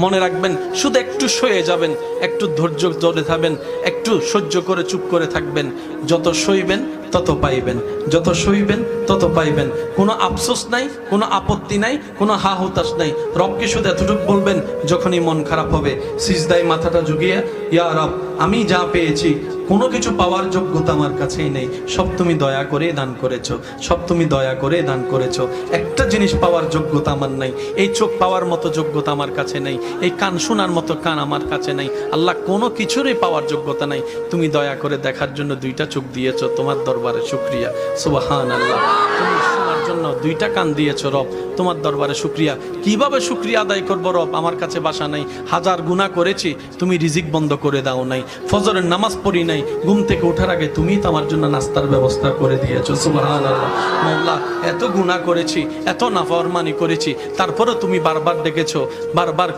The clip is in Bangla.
মনে রাখবেন, শুধু একটু সয়ে যাবেন, একটু ধৈর্য ধরে থাকবেন, একটু সহ্য করে চুপ করে থাকবেন। যত সইবেন তত পাইবেন, যত সইবেন তত পাইবেন। কোনো আফসোস নাই, কোনো আপত্তি নাই, কোনো হা হুতাশ নাই। রবকে শুধু এতটুকু বলবেন যখনই মন খারাপ হবে, সিজদায় মাথাটা ঝুঁকিয়ে, ইয়া রব, আমি যা পেয়েছি কোনো কিছু পাওয়ার যোগ্যতা আমার কাছেই নেই, সব তুমি দয়া করে দান করেছো, সব তুমি দয়া করে দান করেছো। একটা জিনিস পাওয়ার যোগ্যতা আমার নাই, এই চোখ পাওয়ার মতো যোগ্যতা আমার কাছে নেই, এই কান শোনার মতো কান আমার কাছে নেই। আল্লাহ, কোনো কিছুরই পাওয়ার যোগ্যতা নাই, তুমি দয়া করে দেখার জন্য দুইটা চোখ দিয়েছো, তোমার দরবারে শুকরিয়া। সুবহানাল্লাহ। তুমি শোনার জন্য দুইটা কান দিয়েছো রব, তোমার দরবারে শুকরিয়া। কিভাবে শুকরিয়া আদায় করবো রব? আমার কাছে ভাষা নাই। হাজার গুনাহ করেছি, তুমি রিজিক বন্ধ করে দাও নাই। ফজরের নামাজ পড়ি নাই, ঘুম থেকে ওঠার আগে তুমি তো আমার জন্য নাস্তার ব্যবস্থা করে দিয়েছো। সুবহানাল্লাহ। মওলা, এত গুনাহ করেছি, এত নাফরমানি করেছি, তারপরে তুমি বারবার ডেকেছো, বারবার